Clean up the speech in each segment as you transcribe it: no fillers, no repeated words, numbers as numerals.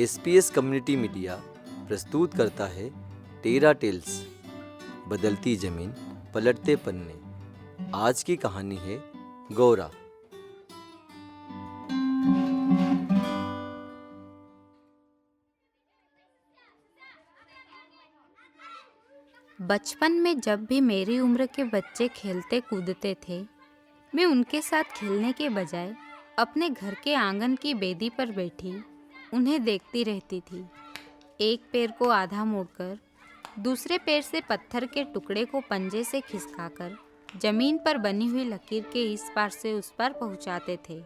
SPS community media प्रस्तुत करता है टेरा टेल्स, बदलती जमीन पलटते पन्ने। आज की कहानी है गौरा। बचपन में जब भी मेरी उम्र के बच्चे खेलते कूदते थे, मैं उनके साथ खेलने के बजाय अपने घर के आंगन की बेदी पर बैठी उन्हें देखती रहती थी। एक पैर को आधा मोड़कर दूसरे पैर से पत्थर के टुकड़े को पंजे से खिसकाकर जमीन पर बनी हुई लकीर के इस पार से उस पार पहुंचाते थे।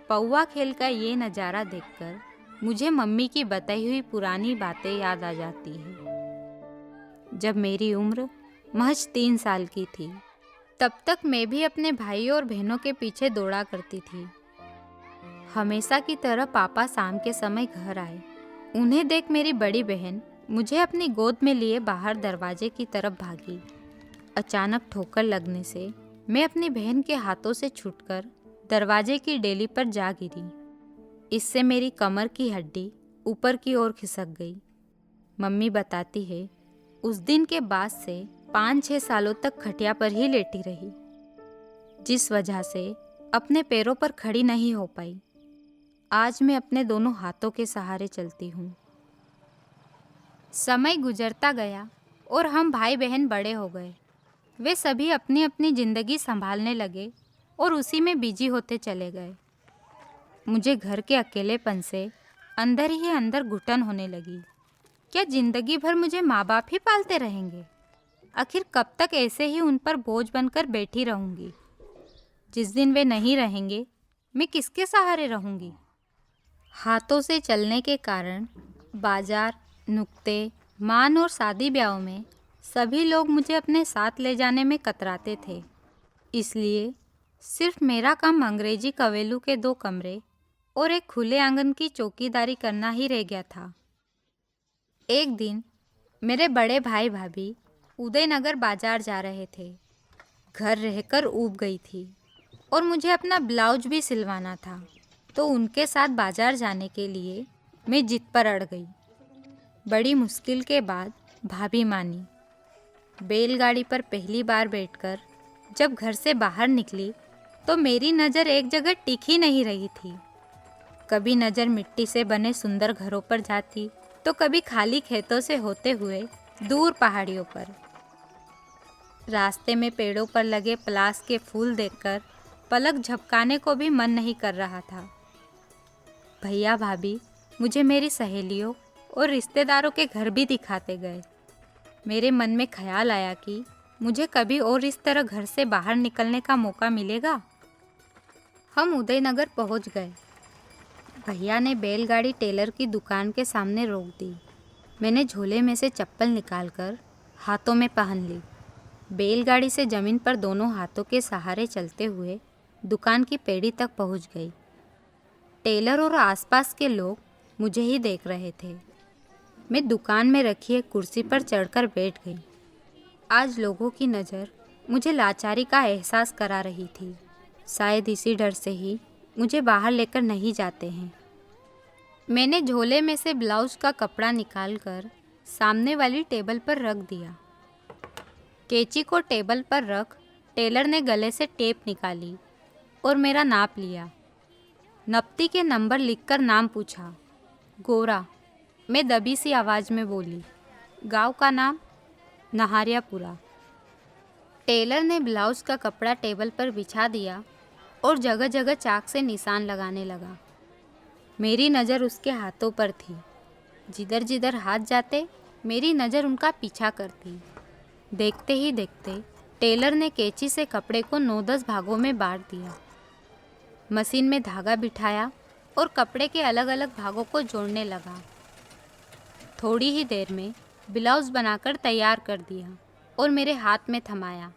पौवा खेल का ये नज़ारा देखकर मुझे मम्मी की बताई हुई पुरानी बातें याद आ जाती है। जब मेरी उम्र महज 3 साल की थी, तब तक मैं भी अपने भाइयों और बहनों के पीछे दौड़ा करती थी। हमेशा की तरह पापा शाम के समय घर आए। उन्हें देख मेरी बड़ी बहन मुझे अपनी गोद में लिए बाहर दरवाजे की तरफ भागी। अचानक ठोकर लगने से मैं अपनी बहन के हाथों से छूटकर दरवाजे की डेली पर जा गिरी। इससे मेरी कमर की हड्डी ऊपर की ओर खिसक गई। मम्मी बताती है, उस दिन के बाद से 5-6 सालों तक खटिया पर ही लेटी रही, जिस वजह से अपने पैरों पर खड़ी नहीं हो पाई। आज मैं अपने दोनों हाथों के सहारे चलती हूँ। समय गुजरता गया और हम भाई बहन बड़े हो गए। वे सभी अपनी अपनी जिंदगी संभालने लगे और उसी में बिजी होते चले गए। मुझे घर के अकेलेपन से अंदर ही अंदर घुटन होने लगी। क्या जिंदगी भर मुझे माँ बाप ही पालते रहेंगे? आखिर कब तक ऐसे ही उन पर बोझ बनकर बैठी रहूंगी? जिस दिन वे नहीं रहेंगे, मैं किसके सहारे रहूंगी? हाथों से चलने के कारण बाजार, नुक्ते, मान और शादी ब्याहों में सभी लोग मुझे अपने साथ ले जाने में कतराते थे। इसलिए सिर्फ मेरा काम अंग्रेजी कवेलू के 2 कमरे और एक खुले आंगन की चौकीदारी करना ही रह गया था। एक दिन मेरे बड़े भाई भाभी उदयनगर बाजार जा रहे थे। घर रहकर ऊब गई थी और मुझे अपना ब्लाउज भी सिलवाना था, तो उनके साथ बाजार जाने के लिए मैं जिद पर अड़ गई। बड़ी मुश्किल के बाद भाभी मानी। बैलगाड़ी पर पहली बार बैठकर जब घर से बाहर निकली तो मेरी नज़र एक जगह टिकी नहीं रही थी। कभी नज़र मिट्टी से बने सुंदर घरों पर जाती, तो कभी खाली खेतों से होते हुए दूर पहाड़ियों पर। रास्ते में पेड़ों पर लगे पलास के फूल देखकर पलक झपकाने को भी मन नहीं कर रहा था। भैया भाभी मुझे मेरी सहेलियों और रिश्तेदारों के घर भी दिखाते गए। मेरे मन में ख्याल आया कि मुझे कभी और इस तरह घर से बाहर निकलने का मौका मिलेगा। हम उदयनगर पहुंच गए। भैया ने बैलगाड़ी टेलर की दुकान के सामने रोक दी। मैंने झोले में से चप्पल निकालकर हाथों में पहन ली। बैलगाड़ी से ज़मीन पर दोनों हाथों के सहारे चलते हुए दुकान की पेड़ी तक पहुंच गई। टेलर और आसपास के लोग मुझे ही देख रहे थे। मैं दुकान में रखी एक कुर्सी पर चढ़कर बैठ गई। आज लोगों की नज़र मुझे लाचारी का एहसास करा रही थी। शायद इसी डर से ही मुझे बाहर लेकर नहीं जाते हैं। मैंने झोले में से ब्लाउज का कपड़ा निकालकर सामने वाली टेबल पर रख दिया। कैंची को टेबल पर रख टेलर ने गले से टेप निकाली और मेरा नाप लिया। नपती के नंबर लिखकर नाम पूछा। गौरा, मैं दबी सी आवाज़ में बोली। गांव का नाम नहारियापुरा। टेलर ने ब्लाउज का कपड़ा टेबल पर बिछा दिया और जगह जगह चाक से निशान लगाने लगा। मेरी नज़र उसके हाथों पर थी। जिधर जिधर हाथ जाते मेरी नज़र उनका पीछा करती। देखते ही देखते टेलर ने कैंची से कपड़े को 9-10 भागों में बांट दिया। मशीन में धागा बिठाया और कपड़े के अलग अलग भागों को जोड़ने लगा। थोड़ी ही देर में ब्लाउज बनाकर तैयार कर दिया और मेरे हाथ में थमाया।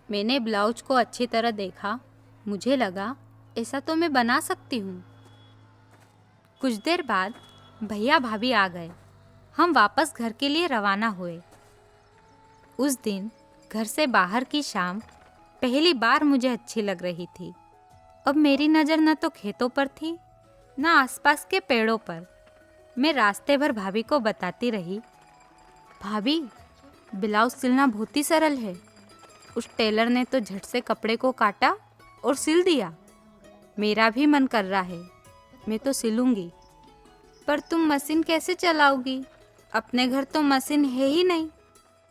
मैंने ब्लाउज को अच्छी तरह देखा। मुझे लगा ऐसा तो मैं बना सकती हूँ। कुछ देर बाद भैया भाभी आ गए। हम वापस घर के लिए रवाना हुए। उस दिन घर से बाहर की शाम पहली बार मुझे अच्छी लग रही थी। अब मेरी नज़र न तो खेतों पर थी, न आसपास के पेड़ों पर, मैं रास्ते भर भाभी को बताती रही, भाभी ब्लाउज सिलना बहुत ही सरल है। उस टेलर ने तो झट से कपड़े को काटा और सिल दिया। मेरा भी मन कर रहा है, मैं तो सिलूंगी। पर तुम मशीन कैसे चलाओगी? अपने घर तो मशीन है ही नहीं।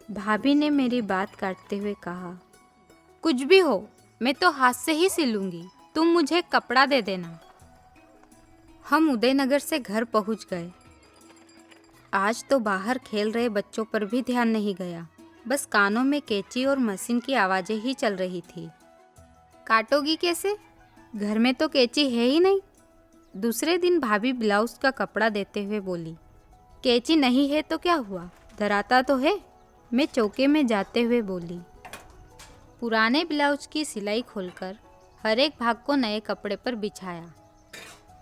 भाभी ने मेरी बात काटते हुए कहा, कुछ भी हो, मैं तो हाथ से ही सिलूंगी, तुम मुझे कपड़ा दे देना। हम उदयनगर से घर पहुंच गए। आज तो बाहर खेल रहे बच्चों पर भी ध्यान नहीं गया, बस कानों में कैंची और मशीन की आवाज़ें ही चल रही थी। काटोगी कैसे? घर में तो कैंची है ही नहीं। दूसरे दिन भाभी ब्लाउज का कपड़ा देते हुए बोली, कैंची नहीं है तो क्या हुआ, धराता तो है। मैं चौके में जाते हुए बोली। पुराने ब्लाउज की सिलाई खोलकर हर एक भाग को नए कपड़े पर बिछाया।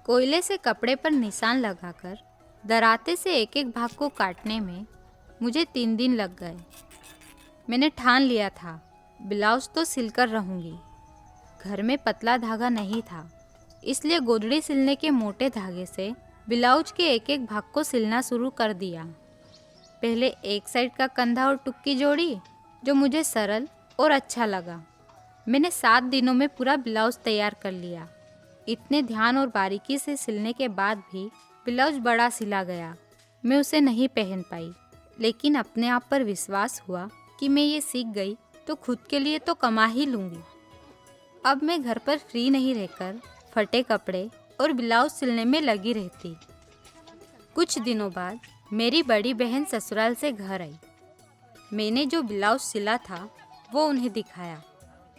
कोयले से कपड़े पर निशान लगाकर दराते से एक एक भाग को काटने में मुझे 3 दिन लग गए। मैंने ठान लिया था ब्लाउज तो सिलकर रहूँगी। घर में पतला धागा नहीं था, इसलिए गोदड़ी सिलने के मोटे धागे से ब्लाउज के एक एक भाग को सिलना शुरू कर दिया। पहले एक साइड का कंधा और टुक्की जोड़ी, जो मुझे सरल और अच्छा लगा। मैंने 7 दिनों में पूरा ब्लाउज तैयार कर लिया। इतने ध्यान और बारीकी से सिलने के बाद भी ब्लाउज बड़ा सिला गया। मैं उसे नहीं पहन पाई, लेकिन अपने आप पर विश्वास हुआ कि मैं ये सीख गई तो खुद के लिए तो कमा ही लूँगी। अब मैं घर पर फ्री नहीं रहकर फटे कपड़े और ब्लाउज सिलने में लगी रहती। कुछ दिनों बाद मेरी बड़ी बहन ससुराल से घर आई। मैंने जो ब्लाउज सिला था वो उन्हें दिखाया।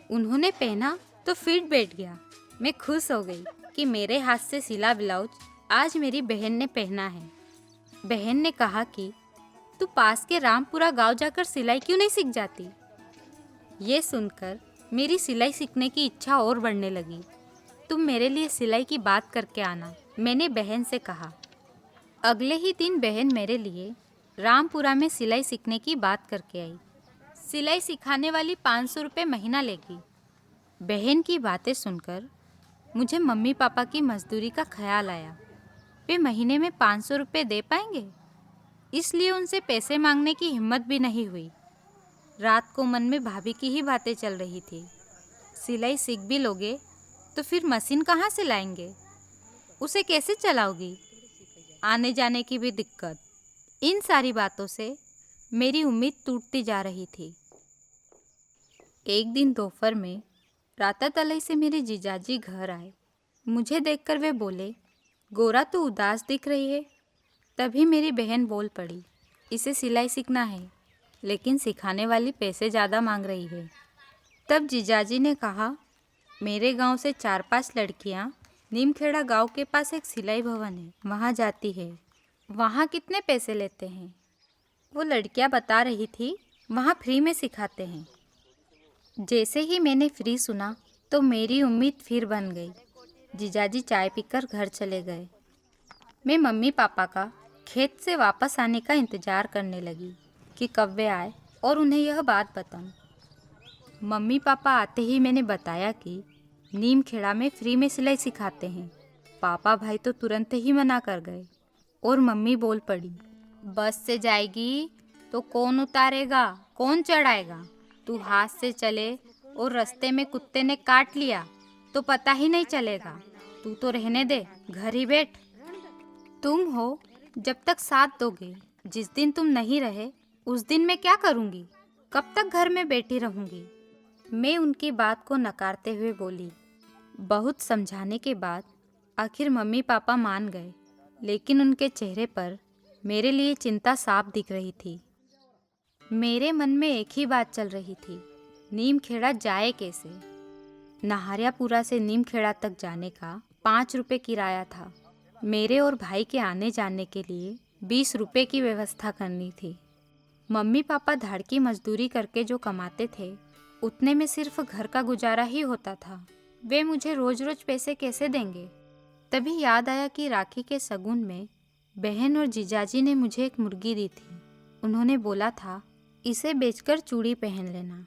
उन्होंने पहना तो फिट बैठ गया। मैं खुश हो गई कि मेरे हाथ से सिला ब्लाउज आज मेरी बहन ने पहना है। बहन ने कहा कि तू पास के रामपुरा गांव जाकर सिलाई क्यों नहीं सीख जाती? ये सुनकर मेरी सिलाई सीखने की इच्छा और बढ़ने लगी। तुम मेरे लिए सिलाई की बात करके आना, मैंने बहन से कहा। अगले ही दिन बहन मेरे लिए रामपुरा में सिलाई सीखने की बात करके आई। सिलाई सिखाने वाली 500 रुपये महीना लेगी। बहन की बातें सुनकर मुझे मम्मी पापा की मजदूरी का ख्याल आया। वे महीने में 500 रुपये दे पाएंगे? इसलिए उनसे पैसे मांगने की हिम्मत भी नहीं हुई। रात को मन में भाभी की ही बातें चल रही थी। सिलाई सीख भी लोगे तो फिर मशीन कहाँ से लाएंगे? उसे कैसे चलाओगी? आने जाने की भी दिक्कत। इन सारी बातों से मेरी उम्मीद टूटती जा रही थी। एक दिन दोपहर में रातातलई से मेरे जीजाजी घर आए। मुझे देखकर वे बोले, गोरा तो उदास दिख रही है। तभी मेरी बहन बोल पड़ी, इसे सिलाई सीखना है, लेकिन सिखाने वाली पैसे ज़्यादा मांग रही है। तब जीजाजी ने कहा, मेरे गांव से 4-5 लड़कियां नीमखेड़ा गांव के पास एक सिलाई भवन है, वहां जाती है। वहां कितने पैसे लेते हैं? वो लड़कियां बता रही थी, वहां फ्री में सिखाते हैं। जैसे ही मैंने फ्री सुना तो मेरी उम्मीद फिर बन गई। जीजाजी चाय पीकर घर चले गए। मैं मम्मी पापा का खेत से वापस आने का इंतज़ार करने लगी कि कब वे आए और उन्हें यह बात बताऊं। मम्मी पापा आते ही मैंने बताया कि नीमखेड़ा में फ्री में सिलाई सिखाते हैं। पापा भाई तो तुरंत ही मना कर गए और मम्मी बोल पड़ी, बस से जाएगी तो कौन उतारेगा, कौन चढ़ाएगा? तू हाथ से चले और रास्ते में कुत्ते ने काट लिया तो पता ही नहीं चलेगा। तू तो रहने दे, घर ही बैठ। तुम हो जब तक साथ दोगे, जिस दिन तुम नहीं रहे उस दिन मैं क्या करूँगी? कब तक घर में बैठी रहूँगी? मैं उनकी बात को नकारते हुए बोली। बहुत समझाने के बाद आखिर मम्मी पापा मान गए, लेकिन उनके चेहरे पर मेरे लिए चिंता साफ दिख रही थी। मेरे मन में एक ही बात चल रही थी, नीमखेड़ा जाए कैसे? नहारियापुरा से नीमखेड़ा तक जाने का 5 रुपये किराया था। मेरे और भाई के आने जाने के लिए 20 रुपये की व्यवस्था करनी थी। मम्मी पापा धाड़ की मजदूरी करके जो कमाते थे, उतने में सिर्फ घर का गुजारा ही होता था। वे मुझे रोज रोज पैसे कैसे देंगे? तभी याद आया कि राखी के शगुन में बहन और जीजाजी ने मुझे एक मुर्गी दी थी। उन्होंने बोला था, इसे बेचकर चूड़ी पहन लेना।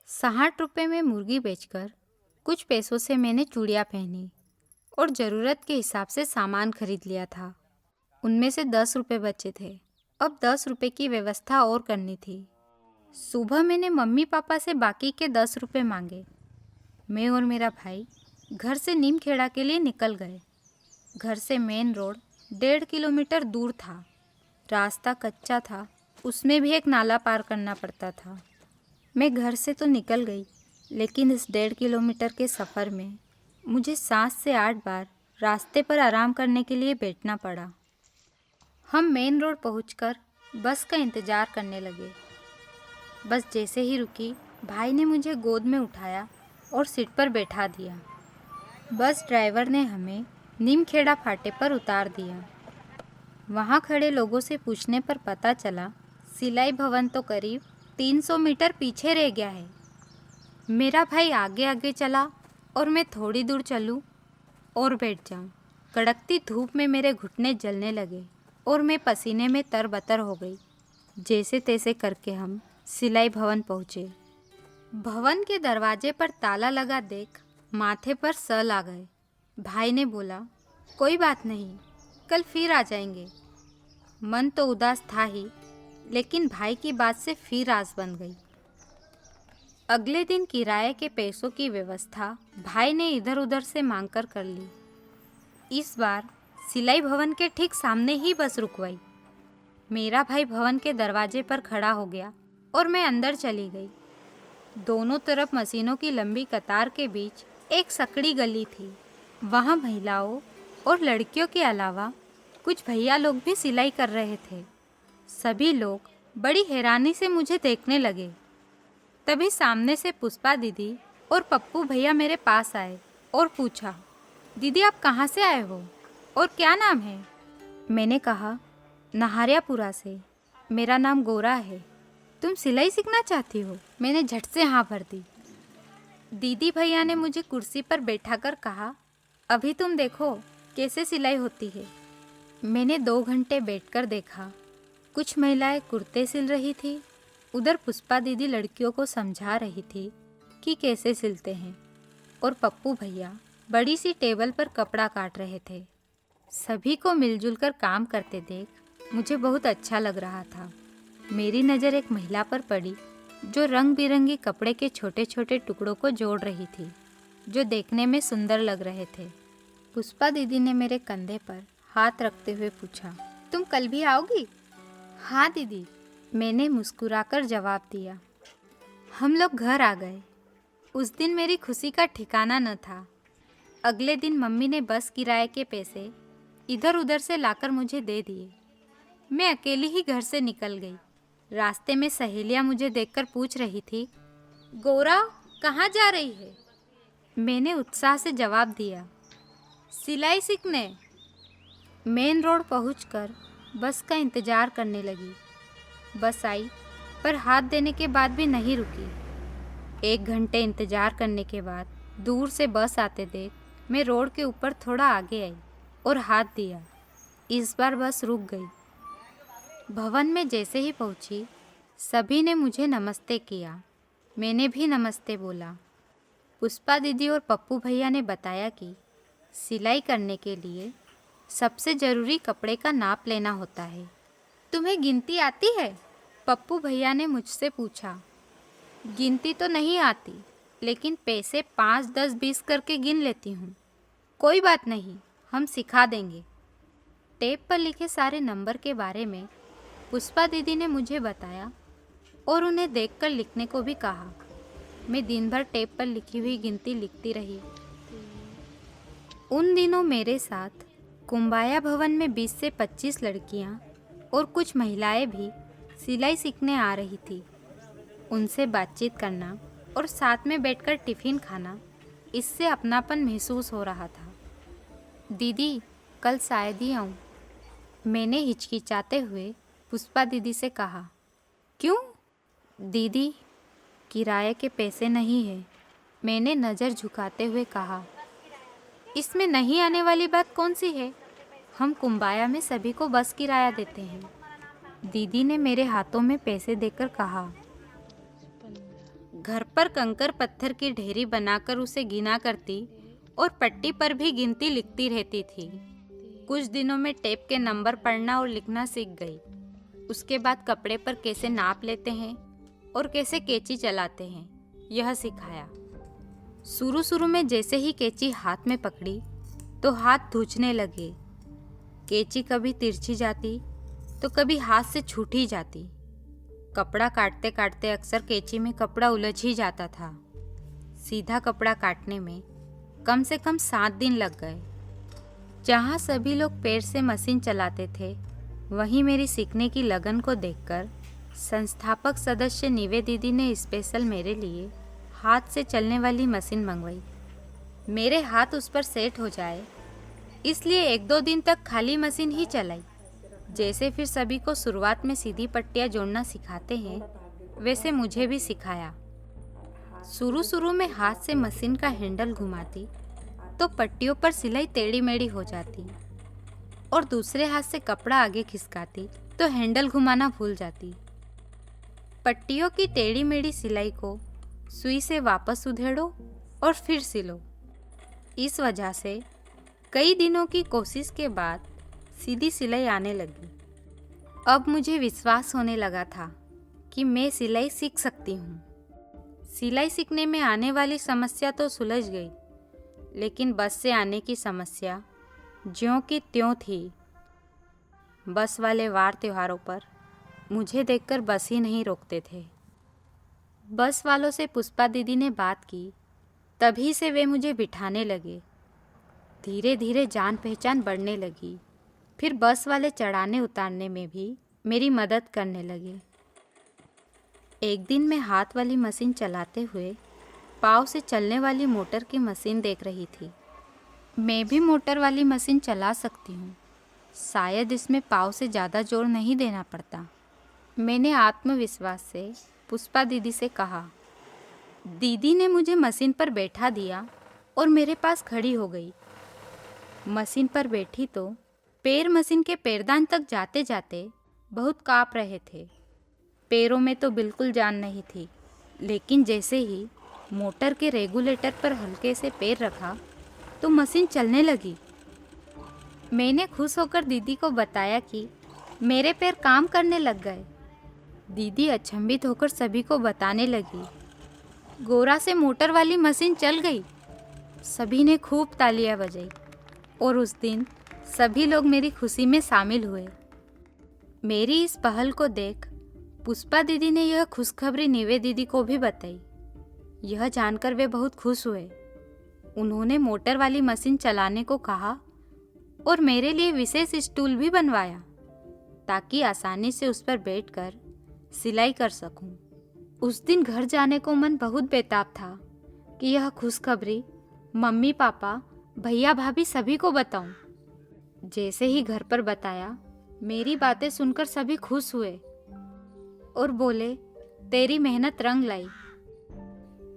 60 रुपये में मुर्गी बेचकर कुछ पैसों से मैंने चूड़ियाँ पहनी और ज़रूरत के हिसाब से सामान खरीद लिया था। उनमें से 10 रुपए बचे थे। अब 10 रुपए की व्यवस्था और करनी थी। सुबह मैंने मम्मी पापा से बाकी के 10 रुपए मांगे। मैं और मेरा भाई घर से नीमखेड़ा के लिए निकल गए। घर से मेन रोड 1.5 किलोमीटर दूर था। रास्ता कच्चा था, उसमें भी एक नाला पार करना पड़ता था। मैं घर से तो निकल गई, लेकिन इस 1.5 किलोमीटर के सफ़र में मुझे 7 से 8 बार रास्ते पर आराम करने के लिए बैठना पड़ा। हम मेन रोड पहुंचकर बस का इंतज़ार करने लगे। बस जैसे ही रुकी, भाई ने मुझे गोद में उठाया और सीट पर बैठा दिया। बस ड्राइवर ने हमें नीमखेड़ा फाटे पर उतार दिया। वहाँ खड़े लोगों से पूछने पर पता चला सिलाई भवन तो करीब 300 मीटर पीछे रह गया है। मेरा भाई आगे आगे चला और मैं थोड़ी दूर चलूं और बैठ जाऊं। कड़कती धूप में मेरे घुटने जलने लगे और मैं पसीने में तरबतर हो गई। जैसे तैसे करके हम सिलाई भवन पहुँचे। भवन के दरवाजे पर ताला लगा देख माथे पर सल आ गए। भाई ने बोला, कोई बात नहीं, कल फिर आ जाएंगे। मन तो उदास था ही, लेकिन भाई की बात से फिर आस बन गई। अगले दिन किराए के पैसों की व्यवस्था भाई ने इधर उधर से मांगकर कर ली। इस बार सिलाई भवन के ठीक सामने ही बस रुकवाई। मेरा भाई भवन के दरवाजे पर खड़ा हो गया और मैं अंदर चली गई। दोनों तरफ मशीनों की लंबी कतार के बीच एक सकड़ी गली थी। वहाँ महिलाओं और लड़कियों के अलावा कुछ भैया लोग भी सिलाई कर रहे थे। सभी लोग बड़ी हैरानी से मुझे देखने लगे। तभी सामने से पुष्पा दीदी और पप्पू भैया मेरे पास आए और पूछा, दीदी आप कहाँ से आए हो और क्या नाम है? मैंने कहा, नहारियापुरा से, मेरा नाम गोरा है। तुम सिलाई सीखना चाहती हो? मैंने झट से हाँ भर दी। दीदी भैया ने मुझे कुर्सी पर बैठाकर कहा, अभी तुम देखो कैसे सिलाई होती है। मैंने 2 घंटे बैठकर देखा। कुछ महिलाएं कुर्ते सिल रही थी, उधर पुष्पा दीदी लड़कियों को समझा रही थी कि कैसे सिलते हैं, और पप्पू भैया बड़ी सी टेबल पर कपड़ा काट रहे थे। सभी को मिलजुल कर काम करते देख मुझे बहुत अच्छा लग रहा था। मेरी नज़र एक महिला पर पड़ी जो रंग बिरंगी कपड़े के छोटे छोटे टुकड़ों को जोड़ रही थी, जो देखने में सुंदर लग रहे थे। पुष्पा दीदी ने मेरे कंधे पर हाथ रखते हुए पूछा, तुम कल भी आओगी? हाँ दीदी, मैंने मुस्कुराकर जवाब दिया। हम लोग घर आ गए। उस दिन मेरी खुशी का ठिकाना न था। अगले दिन मम्मी ने बस किराए के पैसे इधर उधर से लाकर मुझे दे दिए। मैं अकेली ही घर से निकल गई। रास्ते में सहेलियां मुझे देखकर पूछ रही थी, गोरा कहाँ जा रही है? मैंने उत्साह से जवाब दिया, सिलाई सीखने। मेन रोड पहुंचकर बस का इंतज़ार करने लगी। बस आई, पर हाथ देने के बाद भी नहीं रुकी। 1 घंटे इंतज़ार करने के बाद दूर से बस आते देख मैं रोड के ऊपर थोड़ा आगे आई और हाथ दिया। इस बार बस रुक गई। भवन में जैसे ही पहुंची, सभी ने मुझे नमस्ते किया। मैंने भी नमस्ते बोला। पुष्पा दीदी और पप्पू भैया ने बताया कि सिलाई करने के लिए सबसे ज़रूरी कपड़े का नाप लेना होता है। तुम्हें गिनती आती है? पप्पू भैया ने मुझसे पूछा। गिनती तो नहीं आती, लेकिन पैसे 5, 10, 20 करके गिन लेती हूँ। कोई बात नहीं, हम सिखा देंगे। टेप पर लिखे सारे नंबर के बारे में पुष्पा दीदी ने मुझे बताया और उन्हें देखकर लिखने को भी कहा। मैं दिन भर टेप पर लिखी हुई गिनती लिखती रही। उन दिनों मेरे साथ कुंबाया भवन में 20 से 25 लड़कियां और कुछ महिलाएं भी सिलाई सीखने आ रही थी। उनसे बातचीत करना और साथ में बैठकर टिफ़िन खाना, इससे अपनापन महसूस हो रहा था। दीदी, कल शायद ही आऊँ, मैंने हिचकिचाते हुए पुष्पा दीदी से कहा। क्यों? दीदी, किराए के पैसे नहीं है, मैंने नज़र झुकाते हुए कहा। इसमें नहीं आने वाली बात कौन सी है? हम कुंबाया में सभी को बस किराया देते हैं। दीदी ने मेरे हाथों में पैसे देकर कहा। घर पर कंकर पत्थर की ढेरी बनाकर उसे गिना करती और पट्टी पर भी गिनती लिखती रहती थी। कुछ दिनों में टेप के नंबर पढ़ना और लिखना सीख गई। उसके बाद कपड़े पर कैसे नाप लेते हैं और कैसे कैंची चलाते हैं यह सिखाया। शुरू में जैसे ही कैंची हाथ में पकड़ी तो हाथ धुंचने लगे। कैंची कभी तिरछी जाती तो कभी हाथ से छूट ही जाती। कपड़ा काटते काटते अक्सर कैंची में कपड़ा उलझ ही जाता था। सीधा कपड़ा काटने में कम से कम 7 दिन लग गए। जहाँ सभी लोग पैर से मशीन चलाते थे, वहीं मेरी सीखने की लगन को देखकर संस्थापक सदस्य निवे दीदी ने स्पेशल मेरे लिए हाथ से चलने वाली मशीन मंगवाई। मेरे हाथ उस पर सेट हो जाए इसलिए 1-2 दिन तक खाली मशीन ही चलाई। जैसे फिर सभी को शुरुआत में सीधी पट्टियाँ जोड़ना सिखाते हैं, वैसे मुझे भी सिखाया। शुरू में हाथ से मशीन का हैंडल घुमाती तो पट्टियों पर सिलाई टेढ़ी मेढ़ी हो जाती और दूसरे हाथ से कपड़ा आगे खिसकाती तो हैंडल घुमाना भूल जाती। पट्टियों की टेढ़ी मेढ़ी सिलाई को सुई से वापस उधेड़ो और फिर सिलो। इस वजह से कई दिनों की कोशिश के बाद सीधी सिलाई आने लगी। अब मुझे विश्वास होने लगा था कि मैं सिलाई सीख सकती हूँ। सिलाई सीखने में आने वाली समस्या तो सुलझ गई, लेकिन बस से आने की समस्या ज्यों की त्यों थी। बस वाले वार त्योहारों पर मुझे देखकर बस ही नहीं रोकते थे। बस वालों से पुष्पा दीदी ने बात की, तभी से वे मुझे बिठाने लगे। धीरे धीरे जान पहचान बढ़ने लगी। फिर बस वाले चढ़ाने उतारने में भी मेरी मदद करने लगे। एक दिन मैं हाथ वाली मशीन चलाते हुए पाँव से चलने वाली मोटर की मशीन देख रही थी। मैं भी मोटर वाली मशीन चला सकती हूँ, शायद इसमें पाँव से ज़्यादा जोर नहीं देना पड़ता। मैंने आत्मविश्वास से पुष्पा दीदी से कहा। दीदी ने मुझे मशीन पर बैठा दिया और मेरे पास खड़ी हो गई। मशीन पर बैठी तो पैर मशीन के पैरदान तक जाते जाते बहुत काँप रहे थे। पैरों में तो बिल्कुल जान नहीं थी, लेकिन जैसे ही मोटर के रेगुलेटर पर हल्के से पैर रखा तो मशीन चलने लगी। मैंने खुश होकर दीदी को बताया कि मेरे पैर काम करने लग गए। दीदी अचंभित होकर सभी को बताने लगी, गोरा से मोटर वाली मशीन चल गई। सभी ने खूब तालियां बजाई और उस दिन सभी लोग मेरी खुशी में शामिल हुए। मेरी इस पहल को देख पुष्पा दीदी ने यह खुशखबरी निवे दीदी को भी बताई। यह जानकर वे बहुत खुश हुए। उन्होंने मोटर वाली मशीन चलाने को कहा और मेरे लिए विशेष स्टूल भी बनवाया ताकि आसानी से उस पर बैठकर सिलाई कर सकूं। उस दिन घर जाने को मन बहुत बेताब था कि यह खुशखबरी मम्मी पापा भैया भाभी सभी को बताऊं। जैसे ही घर पर बताया, मेरी बातें सुनकर सभी खुश हुए और बोले, तेरी मेहनत रंग लाई।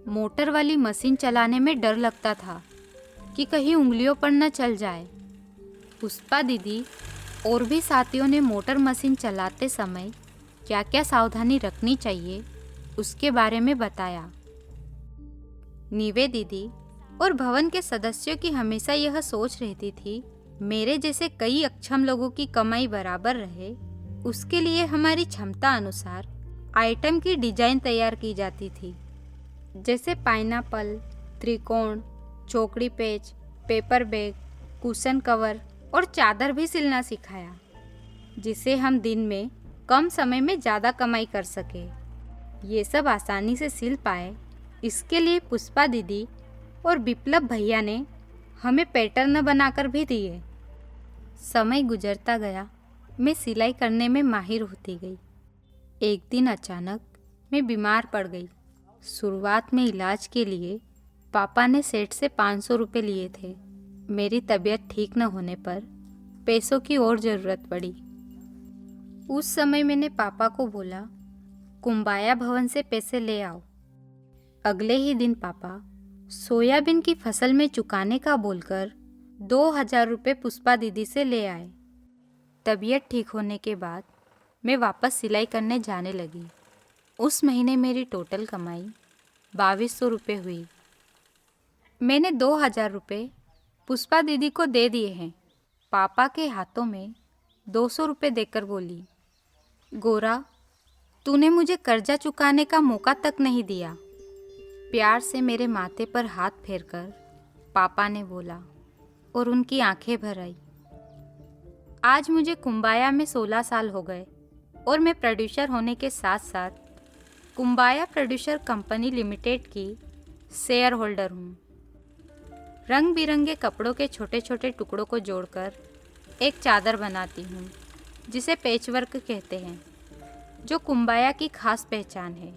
मोटर वाली मशीन चलाने में डर लगता था कि कहीं उंगलियों पर न चल जाए। पुष्पा दीदी और भी साथियों ने मोटर मशीन चलाते समय क्या क्या सावधानी रखनी चाहिए उसके बारे में बताया। निवे दीदी और भवन के सदस्यों की हमेशा यह सोच रहती थी, मेरे जैसे कई अक्षम लोगों की कमाई बराबर रहे, उसके लिए हमारी क्षमता अनुसार आइटम की डिजाइन तैयार की जाती थी। जैसे पाइनएप्पल, त्रिकोण, चौकड़ी पेच, पेपर बैग, कुशन कवर और चादर भी सिलना सिखाया, जिसे हम दिन में कम समय में ज़्यादा कमाई कर सके। ये सब आसानी से सिल पाए, इसके लिए पुष्पा दीदी और विप्लव भैया ने हमें पैटर्न बनाकर भी दिए। समय गुजरता गया, मैं सिलाई करने में माहिर होती गई। एक दिन अचानक मैं बीमार पड़ गई। शुरुआत में इलाज के लिए पापा ने सेठ से 500 रुपये लिए थे। मेरी तबीयत ठीक न होने पर पैसों की और ज़रूरत पड़ी। उस समय मैंने पापा को बोला, कुंबाया भवन से पैसे ले आओ। अगले ही दिन पापा सोयाबीन की फसल में चुकाने का बोलकर 2000 रुपये पुष्पा दीदी से ले आए। तबीयत ठीक होने के बाद मैं वापस सिलाई करने जाने लगी। उस महीने मेरी टोटल कमाई 2200 रुपये हुई। मैंने 2000 रुपये पुष्पा दीदी को दे दिए हैं। पापा के हाथों में 200 रुपये देकर बोली, गोरा, तूने मुझे कर्जा चुकाने का मौका तक नहीं दिया। प्यार से मेरे माथे पर हाथ फेरकर पापा ने बोला और उनकी आंखें भर आई। आज मुझे कुंबाया में 16 साल हो गए और मैं प्रोड्यूसर होने के साथ साथ कुंबाया प्रोड्यूसर कंपनी लिमिटेड की शेयर होल्डर हूँ। रंग बिरंगे कपड़ों के छोटे छोटे टुकड़ों को जोड़कर एक चादर बनाती हूँ जिसे पैचवर्क कहते हैं, जो कुंबाया की खास पहचान है।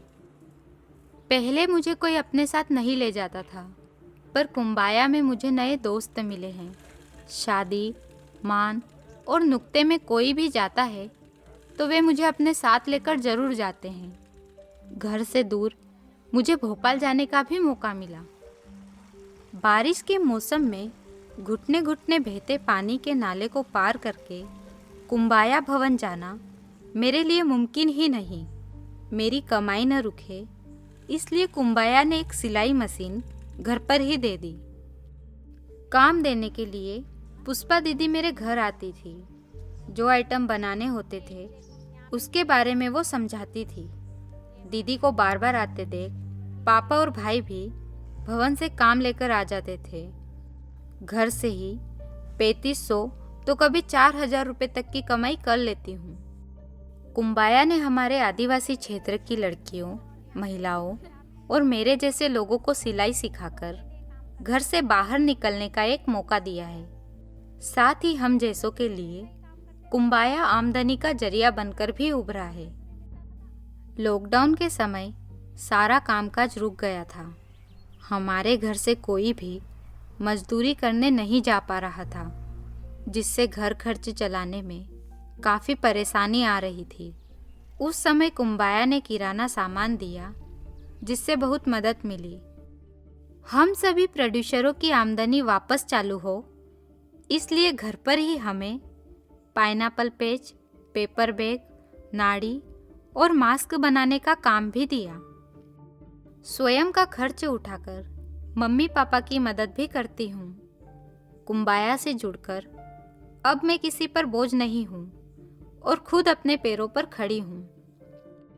पहले मुझे कोई अपने साथ नहीं ले जाता था, पर कुंबाया में मुझे नए दोस्त मिले हैं। शादी, मान और नुक्ते में कोई भी जाता है तो वे मुझे अपने साथ लेकर ज़रूर जाते हैं। घर से दूर मुझे भोपाल जाने का भी मौका मिला। बारिश के मौसम में घुटने घुटने बहते पानी के नाले को पार करके कुंबाया भवन जाना मेरे लिए मुमकिन ही नहीं। मेरी कमाई न रुके, इसलिए कुंबाया ने एक सिलाई मशीन घर पर ही दे दी। काम देने के लिए पुष्पा दीदी मेरे घर आती थी। जो आइटम बनाने होते थे उसके बारे में वो समझाती थी। दीदी को बार बार आते देख पापा और भाई भी भवन से काम लेकर आ जाते थे। घर से ही 3500 तो कभी 4000 रुपये तक की कमाई कर लेती हूँ। कुंबाया ने हमारे आदिवासी क्षेत्र की लड़कियों, महिलाओं और मेरे जैसे लोगों को सिलाई सिखाकर घर से बाहर निकलने का एक मौका दिया है। साथ ही हम जैसों के लिए कुंबाया आमदनी का जरिया बनकर भी उभरा है। लॉकडाउन के समय सारा कामकाज रुक गया था। हमारे घर से कोई भी मजदूरी करने नहीं जा पा रहा था, जिससे घर खर्च चलाने में काफ़ी परेशानी आ रही थी। उस समय कुंबाया ने किराना सामान दिया, जिससे बहुत मदद मिली। हम सभी प्रोड्यूसरों की आमदनी वापस चालू हो, इसलिए घर पर ही हमें पाइनएप्पल पेच, पेपर बैग, नाड़ी और मास्क बनाने का काम भी दिया। स्वयं का खर्च उठाकर मम्मी पापा की मदद भी करती हूँ। कुंबाया से जुड़कर अब मैं किसी पर बोझ नहीं हूँ और खुद अपने पैरों पर खड़ी हूँ।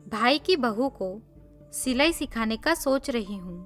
भाई की बहू को सिलाई सिखाने का सोच रही हूँ।